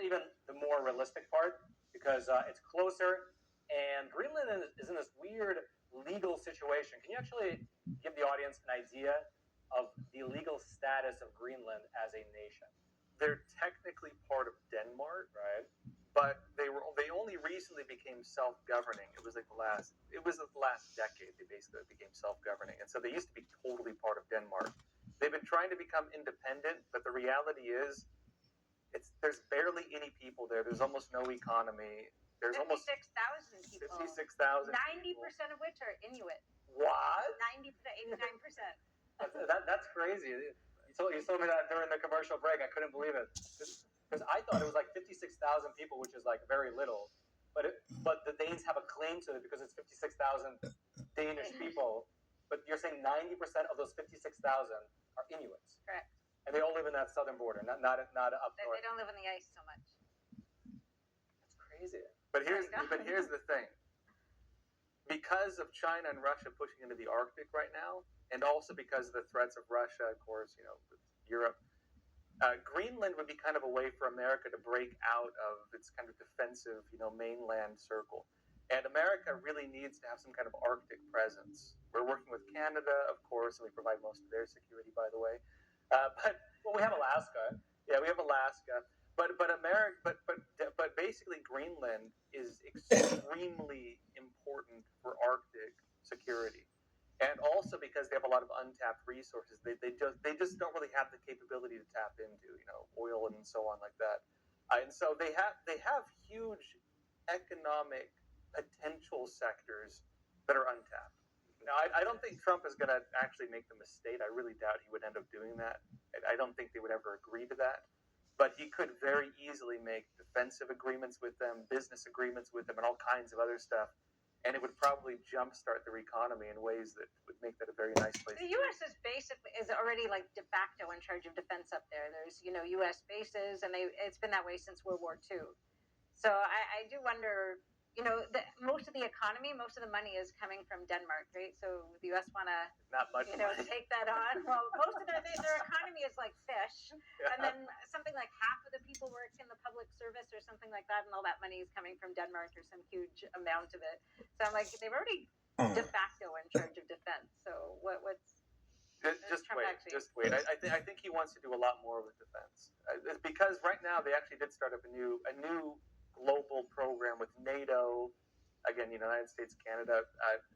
to even the more realistic part because it's closer, and Greenland is in this weird legal situation. Can you actually give the audience an idea of the legal status of Greenland as a nation? They're technically part of Denmark, Right. but they only recently became self-governing. It was the last decade they basically became self-governing, and so they used to be totally part of Denmark. They've been trying to become independent, but the reality is there's barely any people there. There's almost no economy. There's 56,000 people. 56,000. 90% of which are Inuit. What? 90%, 89%. That's crazy. You told me that during the commercial break. I couldn't believe it because I thought it was like 56,000 people, which is like very little. But the Danes have a claim to it because it's 56,000 Danish people. But you're saying 90% of those 56,000 are Inuits. Correct. And they all live in that southern border, not up north. They don't live on the ice so much. That's crazy. But here's the thing. Because of China and Russia pushing into the Arctic right now, and also because of the threats of Russia, of course, with Europe, Greenland would be kind of a way for America to break out of its kind of defensive, mainland circle. And America really needs to have some kind of Arctic presence. We're working with Canada, of course, and we provide most of their security, by the way. But we have Alaska. Yeah, we have Alaska. But basically Greenland is extremely important for Arctic security, and also because they have a lot of untapped resources. They just don't really have the capability to tap into oil and so on like that, and so they have huge economic potential sectors that are untapped. Now, I don't think Trump is going to actually make them a state. I really doubt he would end up doing that. I don't think they would ever agree to that. But he could very easily make defensive agreements with them, business agreements with them, and all kinds of other stuff. And it would probably jumpstart their economy in ways that would make that a very nice place. The U.S. is already like de facto in charge of defense up there. There's U.S. bases, and it's been that way since World War II. So I do wonder. Most of the economy, most of the money is coming from Denmark, right? So the U.S. want to, not much, take that on. Well, most of their economy is like fish, yeah. And then something like half of the people work in the public service or something like that, and all that money is coming from Denmark or some huge amount of it. So I'm like, they've already de facto in charge of defense. So what's just wait. I think he wants to do a lot more with defense because right now they actually did start up a new global program with NATO, again, United States, Canada.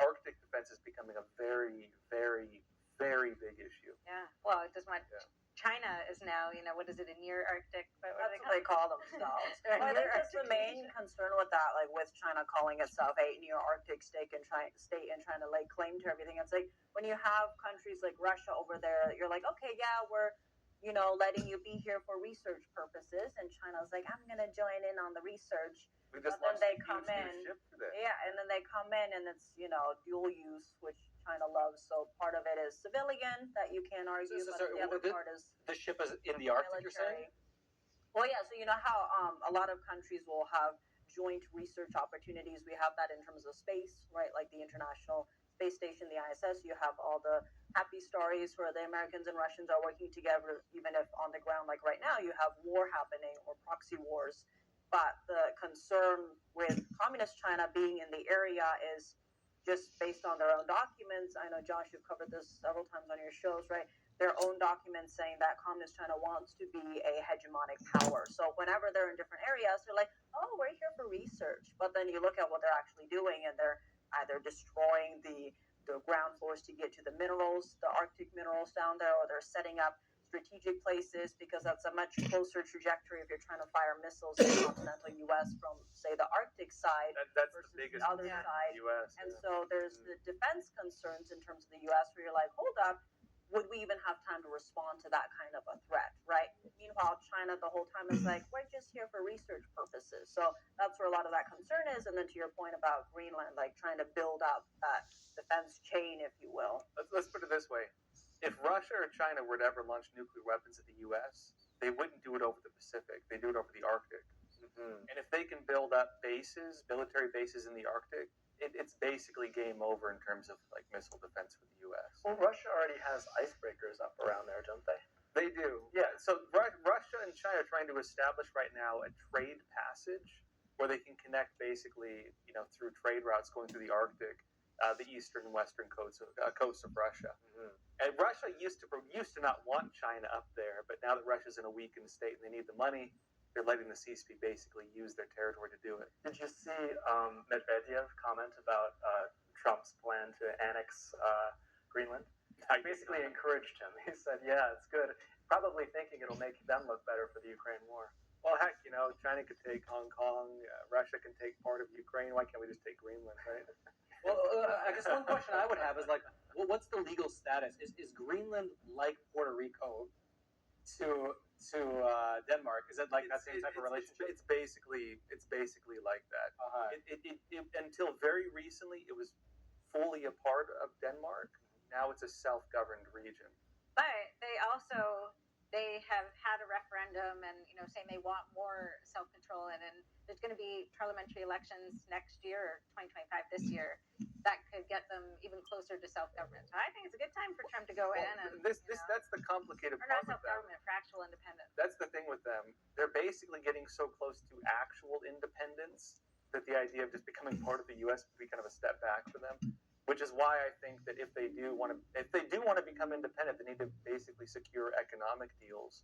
Arctic defense is becoming a very, very, very big issue. Yeah. Well, it doesn't want. Yeah. China is now, what is it, a near Arctic? That's what they call themselves. Well, I think just the main concern with that, like with China calling itself a near Arctic state and trying to lay claim to everything, it's like when you have countries like Russia over there, you're like, okay, yeah, we're letting you be here for research purposes, and China's like, I'm going to join in on the research. But then they come in, and then they come in, and it's dual use, which China loves. So part of it is civilian that you can't argue, but the other part is the ship is in the Arctic. You're saying? Well, yeah. So how a lot of countries will have joint research opportunities. We have that in terms of space, right? Like the International Space Station, the ISS. You have all the happy stories where the Americans and Russians are working together, even if on the ground, like right now, you have war happening or proxy wars. But the concern with communist China being in the area is just based on their own documents. I know, Josh, you've covered this several times on your shows, right? Their own documents saying that communist China wants to be a hegemonic power. So whenever they're in different areas, they're like, oh, we're here for research. But then you look at what they're actually doing, and they're either destroying the ground floors to get to the minerals, the Arctic minerals down there, or they're setting up strategic places because that's a much closer trajectory if you're trying to fire missiles in the continental U.S. from, say, the Arctic side that's versus the biggest other side. U.S. And so there's the defense concerns in terms of the U.S. where you're like, hold up, would we even have time to respond to that kind of a threat, right? Meanwhile, China the whole time is like, we're just here for research purposes. So that's where a lot of that concern is. And then to your point about Greenland, like trying to build up that defense chain, if you will. Let's put it this way. If Russia or China were to ever launch nuclear weapons at the U.S., they wouldn't do it over the Pacific. They do it over the Arctic. Mm-hmm. And if they can build up bases, military bases in the Arctic, it's basically game over in terms of like missile defense for the U.S. Well, Russia already has icebreakers up around there, don't they? They do. Yeah. So Russia and China are trying to establish right now a trade passage where they can connect basically, through trade routes going through the Arctic, the eastern and western coast of Russia. Mm-hmm. And Russia used to not want China up there, but now that Russia's in a weakened state and they need the money, they're letting the CSP basically use their territory to do it. Did you see Medvedev comment about Trump's plan to annex Greenland? I basically encouraged him. He said, "Yeah, it's good." Probably thinking it'll make them look better for the Ukraine war. Well, heck, China could take Hong Kong, Russia can take part of Ukraine. Why can't we just take Greenland, right? Well, I guess one question I would have is like, what's the legal status? Is Greenland like Puerto Rico to Denmark? Is it like that same type of relationship? It's basically like that. It until very recently, it was fully a part of Denmark. Now it's a self-governed region. But they have had a referendum and saying they want more self-control, and there's going to be parliamentary elections next year, or 2025 this year, that could get them even closer to self-government. So I think it's a good time for Trump to go in and that's the complicated or part not with them. self-government, for actual independence. That's the thing with them. They're basically getting so close to actual independence that the idea of just becoming part of the U.S. would be kind of a step back for them. Which is why I think that if they do want to become independent, they need to basically secure economic deals,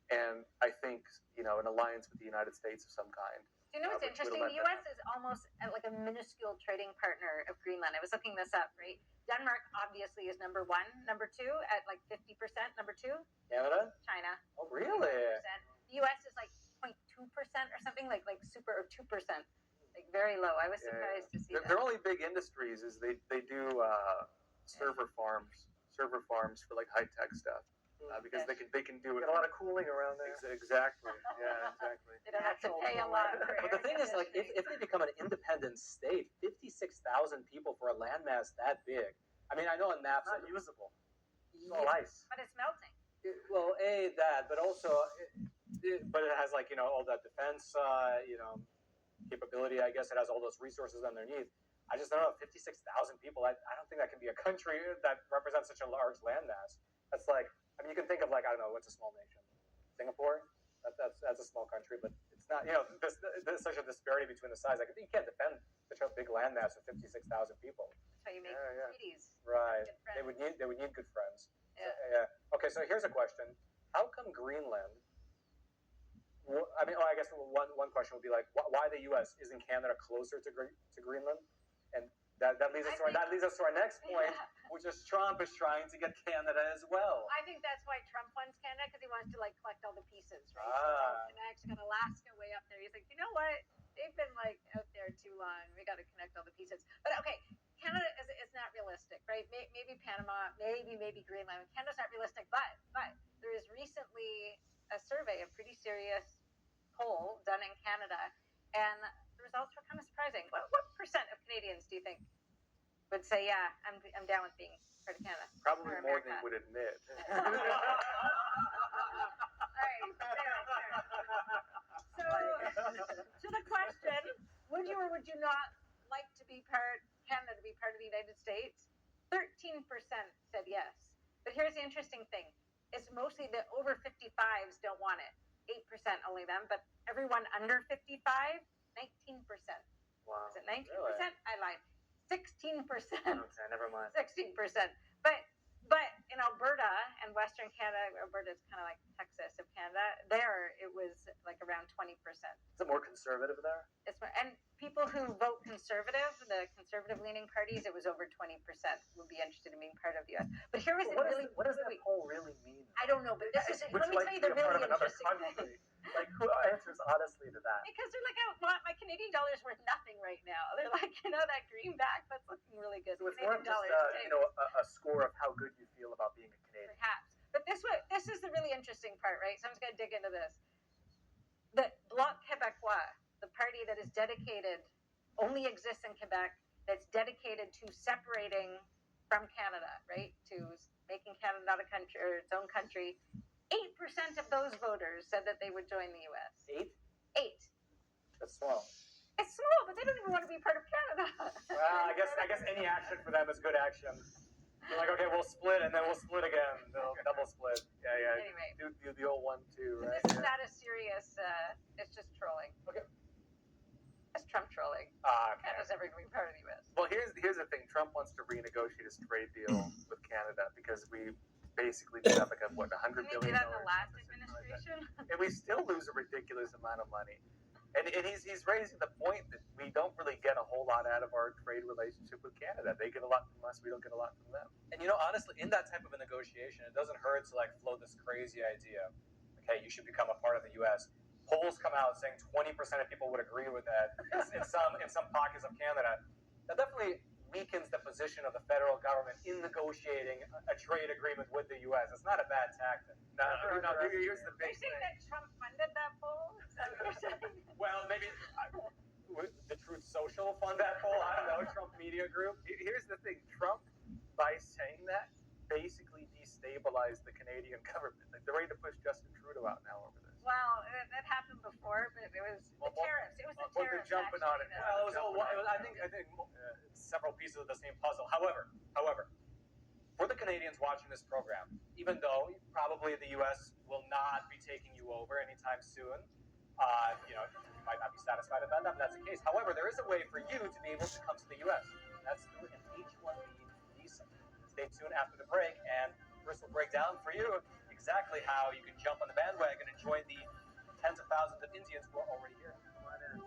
and I think an alliance with the United States of some kind. Do you know what's interesting? The U.S. is almost like a minuscule trading partner of Greenland. I was looking this up, right? Denmark obviously is number one. Number two at like 50%. Number two, Canada? China. Oh, really? 50%. The U.S. is like 0.2% or something, like super, or 2%. Like very low. I was surprised to see that. Their only big industries is they do server farms for like high tech stuff because they can do it. Got a lot of cooling around there. Exactly. Yeah, exactly. They don't have to pay a lot for But the thing is, like, if they become an independent state, 56,000 people for a landmass that big. I mean, I know on maps Not it's usable. It's all ice. But it's melting. Well, that, but also, but it has like all that defense, capability. I guess it has all those resources underneath. I just don't know. 56,000 people. I don't think that can be a country that represents such a large landmass. That's like, I mean, you can think of like, I don't know, what's a small nation? Singapore. That's a small country, but it's not. There's such a disparity between the size. Like, you can't defend such a big landmass of 56,000 people. That's how you make treaties. Right. Good friends. They would need good friends. Yeah. Okay, so here's a question: how come Greenland? I mean, I guess one question would be like, why the U.S. isn't Canada closer to Greenland? And that leads us to our next point, which is Trump is trying to get Canada as well. I think that's why Trump wants Canada, because he wants to like collect all the pieces, right? Ah. So connect, got Alaska way up there. He's like, you know what? They've been like out there too long. We got to connect all the pieces. But okay, Canada is not realistic, right? Maybe Panama, maybe Greenland. Canada's not realistic, but there is recently a survey, a pretty serious poll done in Canada, and the results were kind of surprising. What percent of Canadians do you think would say, yeah, I'm down with being part of Canada? Probably Or more America? than you would admit. All right, fair. So the question, would you or would you not like to be Canada to be part of the United States? 13% said yes. But here's the interesting thing. It's mostly the over 55s don't want it. 8% only them, but everyone under 55, 19%. Wow. Is it 19%? Really? I lied. 16%. Okay, never mind. 16%. But in Alberta and Western Canada, Alberta is kind of like Texas of Canada. There, it was like around 20%. Is it more conservative there? And people who vote conservative, the conservative-leaning parties, it was over 20% would be interested in being part of the U.S. But here was What does that poll really mean? I don't know, but this is. Would Let you me like tell to you be the a part really of another interesting country? thing. Like, who answers honestly to that? Because they're like, my Canadian dollar's worth nothing right now. They're like, that greenback, that's looking really good. So it's more Canadian just dollars, a score of how good you feel about being a Canadian. perhaps. But this is the really interesting part, right? So I'm just going to dig into this. The Bloc Québécois, the party that is dedicated, only exists in Quebec, that's dedicated to separating from Canada, right? To making Canada not a country or its own country. 8% of those voters said that they would join the U.S. 8? 8. That's small. It's small, but they don't even want to be part of Canada. Well, I guess any action for them is good action. You're like, okay, we'll split, and then we'll split again. They'll double split. Yeah. Anyway, Do the old 1-2, but right? this is not as serious. It's just trolling. Okay. It's Trump trolling. Okay. Canada's ever going to be part of the U.S. Well, here's the thing. Trump wants to renegotiate his trade deal with Canada because we basically do have like a $100 Didn't he do billion that in the last deficit, something like that. administration? And we still lose a ridiculous amount of money. And he's raising the point that we don't really get a whole lot out of our trade relationship with Canada. They get a lot from us. We don't get a lot from them. And honestly, in that type of a negotiation, it doesn't hurt to like float this crazy idea. Like, hey, you should become a part of the U.S. Polls come out saying 20% of people would agree with that in some pockets of Canada. That definitely weakens the position of the federal government in negotiating a trade agreement with the U.S. It's not a bad tactic. No, here's the Are big you saying thing. that Trump funded that poll? Is that what you're saying? Well, maybe the Truth Social fund that poll. I don't know. Trump Media Group. Here's the thing. Trump, by saying that, basically destabilized the Canadian government. Like they're ready to push Justin Trudeau out now over this. Well, that happened before, but it was the tariffs. It was the Well, they're tariffs. jumping on it actually, now. Well, I think several pieces of the same puzzle. However, for the Canadians watching this program, even though probably the U.S. will not be taking you over anytime soon, you might not be satisfied about that, but that's the case. However, there is a way for you to be able to come to the U.S. That's through an H-1B visa. Stay tuned after the break, and Chris will break down for you exactly how you can jump on the bandwagon and join the tens of thousands of Indians who are already here. Come on in.